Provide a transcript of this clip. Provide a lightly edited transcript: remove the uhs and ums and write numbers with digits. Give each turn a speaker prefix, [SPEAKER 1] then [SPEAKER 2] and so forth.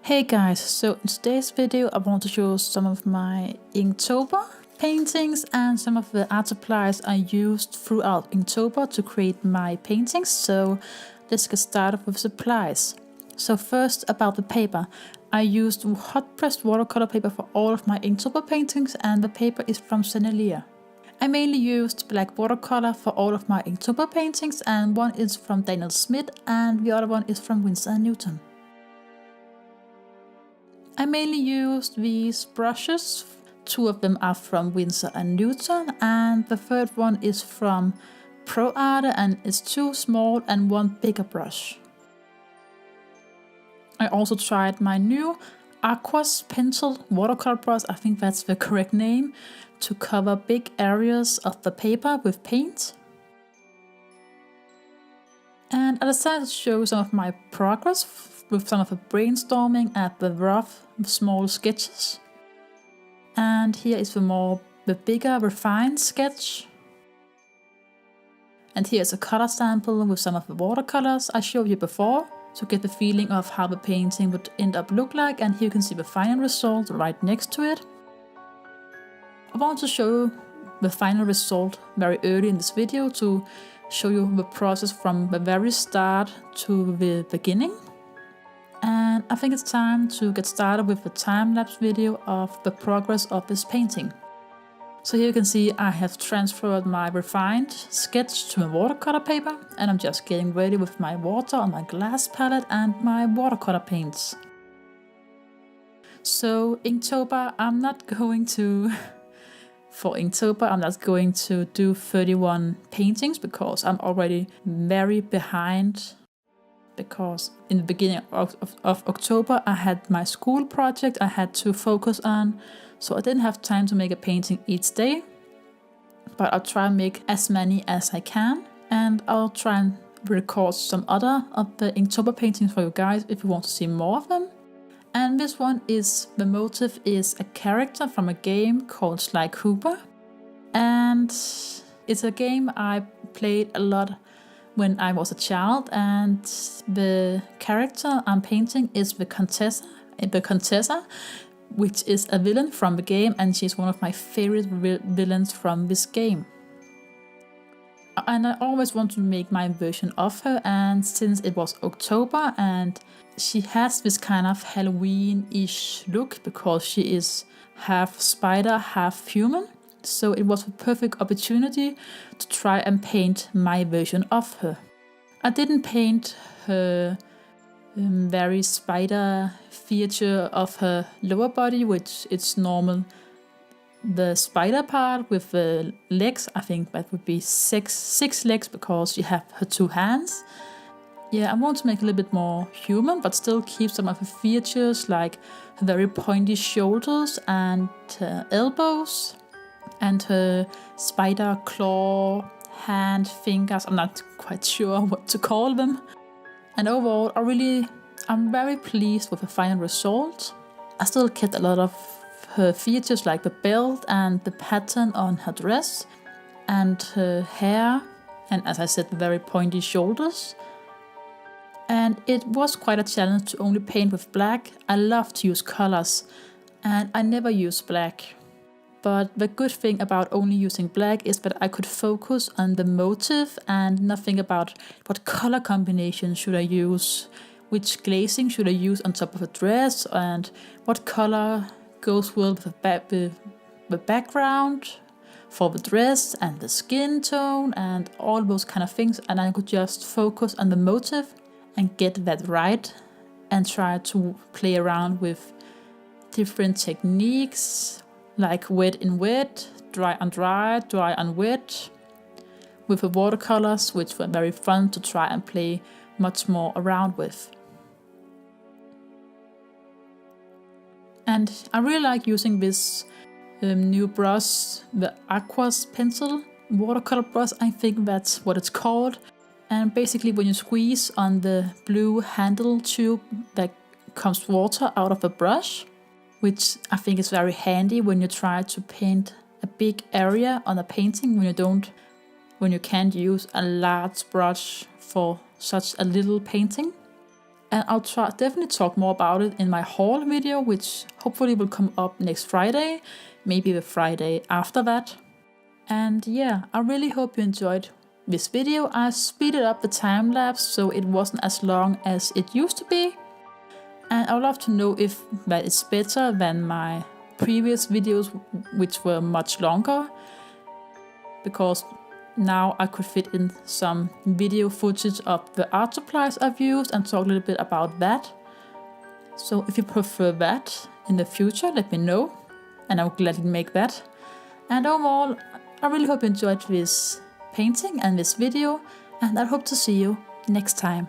[SPEAKER 1] Hey guys, so in today's video I want to show some of my Inktober paintings and some of the art supplies I used throughout Inktober to create my paintings. So let's get started with supplies. So first about the paper. I used hot pressed watercolor paper for all of my Inktober paintings, and the paper is from Sennelier. I mainly used black watercolor for all of my Inktober paintings, and one is from Daniel Smith and the other one is from Winsor and Newton. I mainly used these brushes. Two of them are from Winsor and Newton, and the third one is from ProArte, and it's two small and one bigger brush. I also tried my new Aquash Pentel watercolor brush, I think that's the correct name, to cover big areas of the paper with paint. And I decided to show some of my progress with some of the brainstorming at the rough, small sketches. And here is the bigger, refined sketch. And here's a color sample with some of the watercolors I showed you before, to get the feeling of how the painting would end up look like. And here you can see the final result right next to it. I want to show the final result very early in this video to show you the process from the very start to the beginning. And I think it's time to get started with the time-lapse video of the progress of this painting. So here you can see I have transferred my refined sketch to my watercolor paper, and I'm just getting ready with my water on my glass palette and my watercolor paints. So Inktober, I'm not going to do 31 paintings because I'm already very behind. Because in the beginning of October I had my school project I had to focus on, so I didn't have time to make a painting each day. But I'll try and make as many as I can, and I'll try and record some other of the Inktober paintings for you guys if you want to see more of them. And this one is, the motive is a character from a game called Sly Cooper, and it's a game I played a lot when I was a child, and the character I'm painting is the Contessa, which is a villain from the game, and she's one of my favorite villains from this game. And I always want to make my version of her, and since it was October and she has this kind of Halloween-ish look because she is half spider, half human. So it was a perfect opportunity to try and paint my version of her. I didn't paint her very spider feature of her lower body, which is normal. The spider part with the legs, I think that would be six legs because she has her two hands. Yeah, I want to make it a little bit more human, but still keep some of her features like her very pointy shoulders and elbows. And her spider claw, hand, fingers, I'm not quite sure what to call them. And overall, I'm very pleased with the final result. I still kept a lot of her features like the belt and the pattern on her dress and her hair, and as I said, the very pointy shoulders. And it was quite a challenge to only paint with black. I love to use colors, and I never use black. But the good thing about only using black is that I could focus on the motive and not think about what color combination should I use, which glazing should I use on top of a dress, and what color goes well with the background for the dress and the skin tone and all those kind of things. And I could just focus on the motive and get that right and try to play around with different techniques, like wet in wet, dry on dry, dry on wet, with the watercolors, which were very fun to try and play much more around with. And I really like using this new brush, the Aquash Pentel watercolor brush, I think that's what it's called. And basically when you squeeze on the blue handle tube, that comes water out of the brush, which I think is very handy when you try to paint a big area on a painting when you can't use a large brush for such a little painting. And I'll definitely talk more about it in my haul video, which hopefully will come up next Friday, maybe the Friday after that. And yeah, I really hope you enjoyed this video. I speeded up the time lapse so it wasn't as long as it used to be. And I would love to know if that is better than my previous videos, which were much longer, because now I could fit in some video footage of the art supplies I've used and talk a little bit about that. So if you prefer that in the future, let me know and I'll gladly make that. And overall, I really hope you enjoyed this painting and this video, and I hope to see you next time.